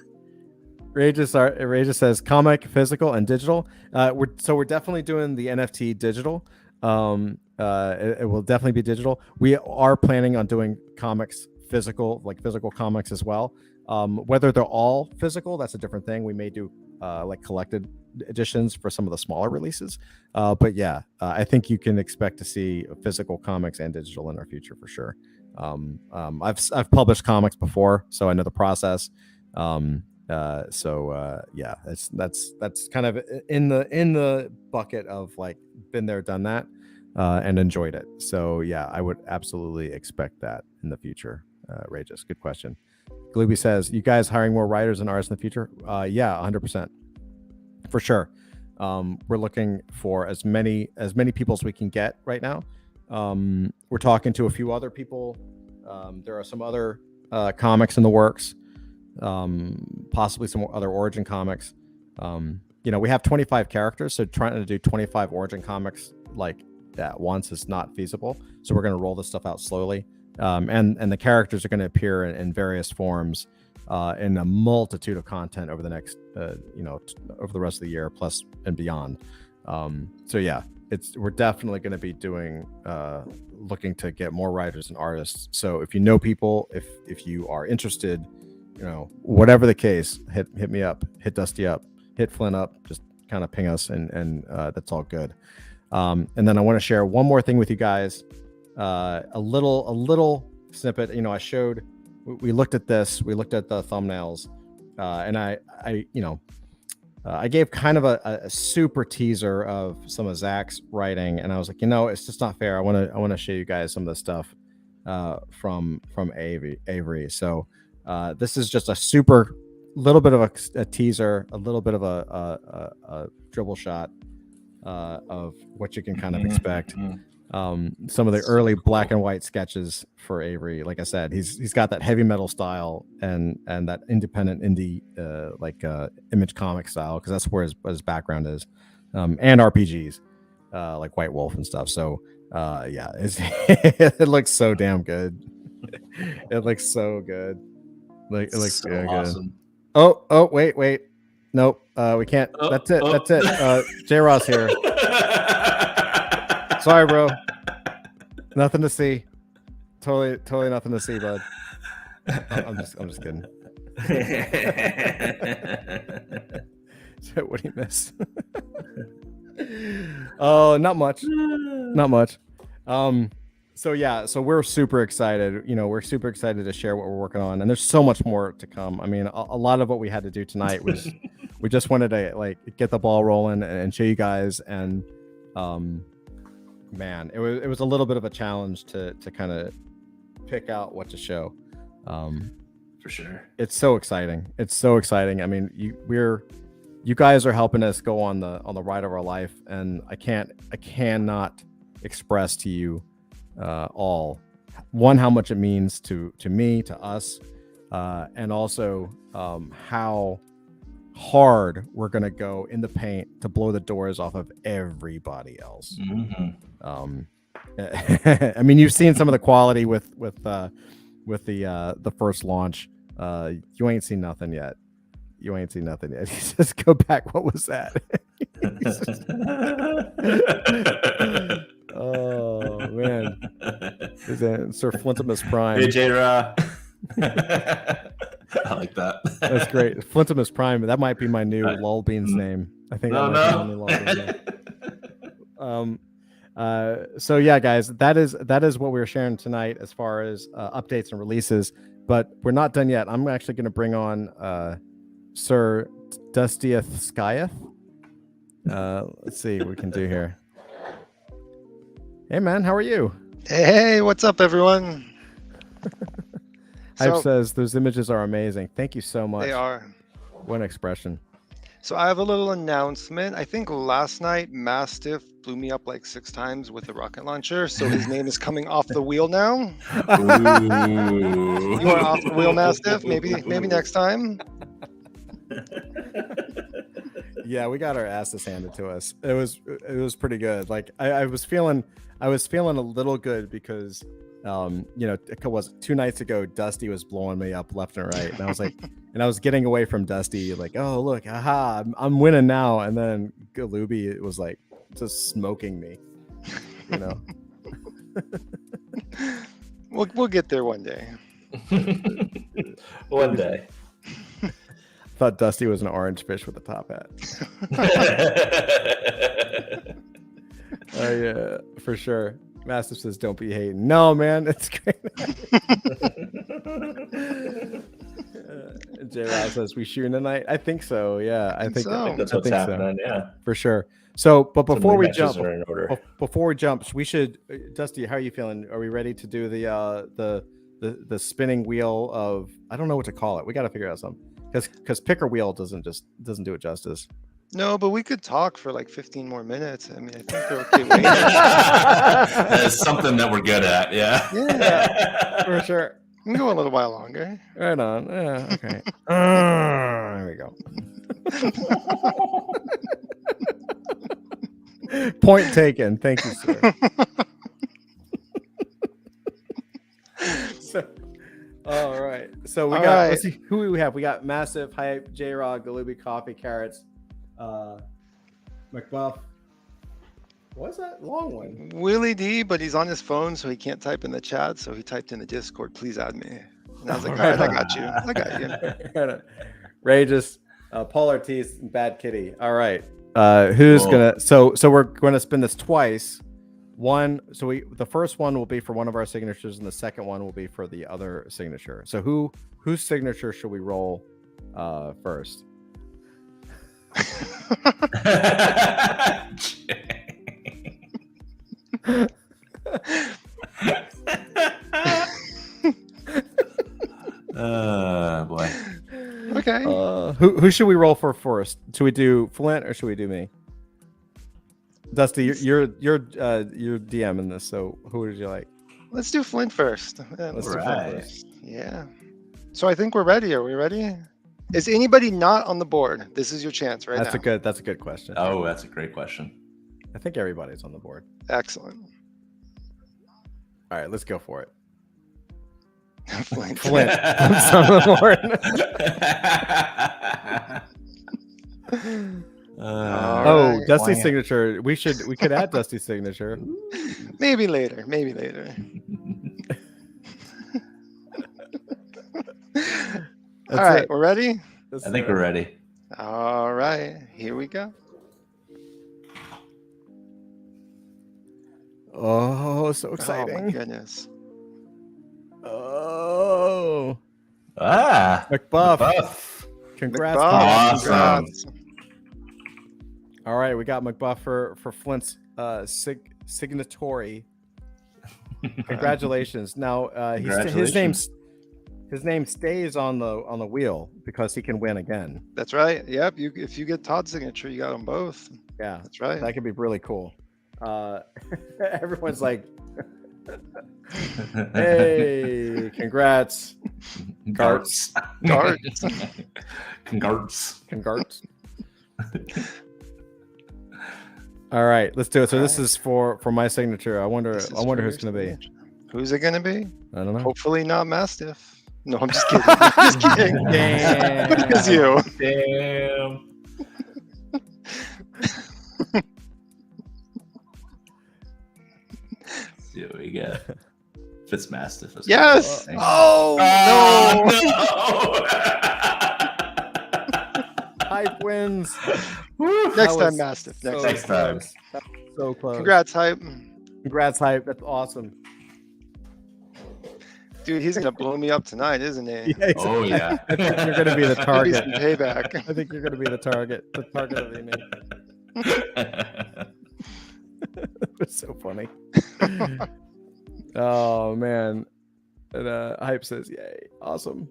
comic, physical, and digital. We're definitely doing the NFT digital. It will definitely be digital. We are planning on doing comics physical comics as well. Whether they're all physical, that's a different thing. We may do like collected editions for some of the smaller releases. But yeah, I think you can expect to see physical comics and digital in our future for sure. I've published comics before, so I know the process. Yeah, that's kind of in the bucket of like been there, done that, and enjoyed it. So yeah, I would absolutely expect that in the future. Rageous, good question. Galubi says, you guys hiring more writers and artists in the future? Yeah, 100%, for sure. We're looking for as many people as we can get right now. We're talking to a few other people. There are some other comics in the works, possibly some other origin comics. We have 25 characters, so trying to do 25 origin comics like at once is not feasible. So we're going to roll this stuff out slowly, and the characters are going to appear in various forms in a multitude of content over the next, over the rest of the year, plus and beyond. So yeah, we're definitely going to be doing, looking to get more writers and artists. So if you know people, if you are interested, whatever the case, hit me up, hit Dusty up, hit Flynn up, just kind of ping us, and that's all good. And then I want to share one more thing with you guys, a little snippet. I showed, we looked at this, we looked at the thumbnails, and I gave kind of a super teaser of some of Zach's writing, and I was like, it's just not fair. I want to show you guys some of the stuff from Avery. So this is just a super little bit of a teaser, a little bit of a dribble shot of what you can kind of expect. Some of the early black and white sketches for Avery. Like I said, he's got that heavy metal style and that independent indie image comic style, because that's where his background is, and RPGs like White Wolf and stuff. So yeah, it looks so damn good. It looks so good. Like it looks so awesome. Good. Oh, wait. Nope. We can't. That's it. J Ross here. Sorry, bro. Nothing to see. Totally nothing to see, bud. I'm just kidding. So what do you miss? Oh, not much. So we're super excited. We're super excited to share what we're working on, and there's so much more to come. I mean, a lot of what we had to do tonight was we just wanted to get the ball rolling and show you guys. And man, it was a little bit of a challenge to kind of pick out what to show. For sure, it's so exciting. I mean, you guys are helping us go on the ride of our life, and I cannot express to you all, one, how much it means to me, to us, and also how hard we're gonna go in the paint to blow the doors off of everybody else. I mean, you've seen some of the quality with the first launch. You ain't seen nothing yet. Just go back. What was that? Oh man, is that Sir Flintimus Prime? Hey, J-Ra. I like that. That's great. Flintimus Prime. That might be my new Lulbean's name. I think. So yeah, guys, that is what we're sharing tonight as far as updates and releases. But we're not done yet. I'm actually going to bring on Sir Dustieth Skyeth. Let's see what we can do here. Hey man, how are you? Hey, what's up, everyone? Hype says those images are amazing. Thank you so much. They are. What an expression. So I have a little announcement. I think last night Mastiff blew me up like 6 times with a rocket launcher, so his name is coming off the wheel now. Ooh. You are off the wheel, Mastiff. Maybe next time. Yeah, we got our asses handed to us. It was pretty good. Like I was feeling a little good because it was 2 nights ago Dusty was blowing me up left and right, and I was like, and I was getting away from Dusty, like, oh look, aha, I'm winning now, and then Galubi was like just smoking me, We'll get there one day. One day. I thought Dusty was an orange fish with a top hat. Oh yeah, for sure. Master says, "Don't be hating." No, man, it's great. J. Rob says, "We shooting tonight?" I think so. Yeah, I think that's what's happening. So. Yeah, for sure. So, but before we jump, we should. Dusty, how are you feeling? Are we ready to do the spinning wheel of? I don't know what to call it. We got to figure out something because picker wheel doesn't do it justice. No, but we could talk for like 15 more minutes. I mean, I think they're okay waiting. That's something that we're good at. Yeah, for sure. We can go a little while longer. Right on. Yeah, okay. There we go. Point taken. Thank you, sir. So, all right. So we All got. right. Let's see who we have. We got Massive, Hype, J-Rod, Galubi, Coffee, Carrots, McBuff. What's that long one? Willie D, but he's on his phone, so he can't type in the chat. So he typed in the Discord, please add me. And I was like, all right, I got you. I got you. Rageous, Paul Ortiz, and Bad Kitty. All right. Who's Cool. gonna? So we're gonna spin this twice. The first one will be for one of our signatures, and the second one will be for the other signature. So whose signature should we roll first? Boy. Okay. Who should we roll for first? Should we do Flint or should we do me? Dusty, you're DM in this, so who would you like? Let's do Flint first. Let's do Flint Right. first. Yeah. So I think we're ready. Are we ready? Is anybody not on the board? This is your chance right That's now. a good question. Oh, that's a great question. I think everybody's on the board. Excellent. All right, let's go for it. Flint. Flint. Flint's on the board. All right. Dusty's signature. We could add Dusty's signature. Maybe later. All right, we're ready? I think we're ready. All right, here we go. Oh, so Oh my exciting. goodness. Oh, McBuff. McBuff. Congrats. McBuff, Congrats. Awesome. congrats. All right, we got McBuff for Flint's signatory. Congratulations. Now Congratulations. his name stays on the wheel because he can win again. That's right. Yep. If you get Todd's signature, you got them both. Yeah, That's right. that could be really cool. Everyone's like, "Hey, congrats, Garts. Cards. Congrats. congrats." All right, let's do it. So this All right. is for my signature. I wonder This is who for it's your gonna be. signature. Who's it gonna be? I don't know. Hopefully not Mastiff. No, I'm just kidding. I'm just kidding. Damn. It's you. Damn. Let's see what we got. Fitzmastiff. is Yes. good. Oh, no. Hype wins. Next That time, was Mastiff. so Next time. close. That was so close. Congrats, Hype. Congrats, Hype. That's awesome. Dude, he's gonna blow me up tonight, isn't he? Yeah, Oh, yeah. I think you're gonna be the Maybe target. some payback. I think you're gonna be the target of the evening. It's so funny. Oh man. And Hype says, "Yay, awesome."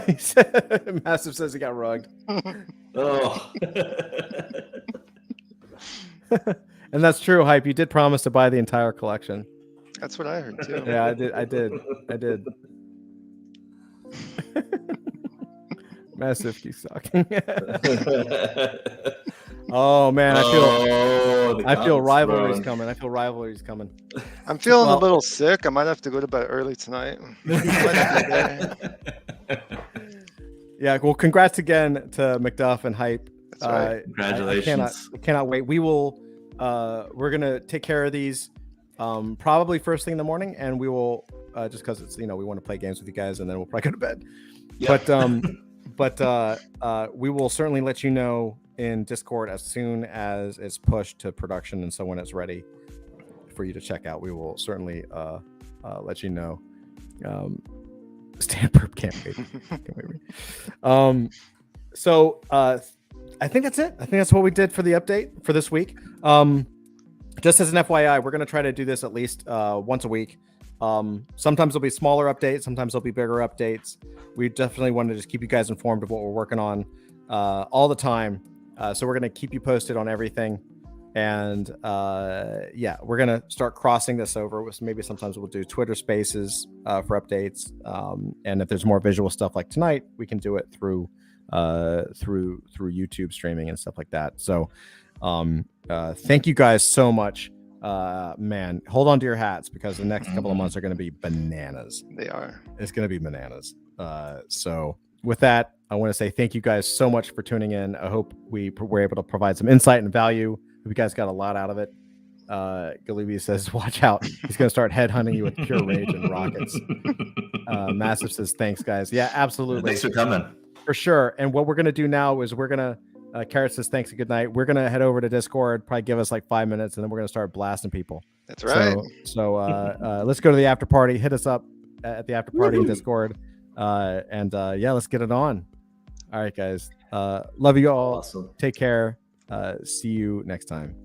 He said, Massive says he got rugged. Oh. And that's true, Hype. You did promise to buy the entire collection. That's what I heard too. Yeah, I did. Massive keeps talking. Oh man, I feel rivalries coming. I feel rivalries coming. I'm feeling Well- a little sick. I might have to go to bed early tonight. Yeah, well, congrats again to McDuff and Hype. That's right. Congratulations. I cannot wait. We will. We're gonna take care of these probably first thing in the morning, and we will just because it's we want to play games with you guys, and then we'll probably go to bed. Yep. But we will certainly let you know in Discord as soon as it's pushed to production, and so when it's ready for you to check out, we will certainly let you know. Stanford can't wait. So I think that's it. I think that's what we did for the update for this week. Just as an FYI, we're going to try to do this at least once a week. Sometimes there'll be smaller updates. Sometimes there'll be bigger updates. We definitely want to just keep you guys informed of what we're working on all the time. So we're going to keep you posted on everything. And yeah, we're going to start crossing this over. Maybe sometimes we'll do Twitter Spaces for updates. And if there's more visual stuff like tonight, we can do it through through YouTube streaming and stuff like that. So thank you guys so much. Man, hold on to your hats because the next couple of months are going to be bananas. They are. It's going to be bananas. So with that, I want to say thank you guys so much for tuning in. I hope we were able to provide some insight and value. Hope you guys got a lot out of it. Galibi says, watch out. He's going to start headhunting you with pure rage and rockets. Massive says, thanks, guys. Yeah, absolutely. Thanks for coming. For sure. And what we're going to do now is we're going to, Carrot says, thanks and good night. We're going to head over to Discord, probably give us like 5 minutes, and then we're going to start blasting people. That's right. So let's go to the after party. Hit us up at the after party in Discord. Yeah, let's get it on. All right, guys. Love you all. Awesome. Take care. See you next time.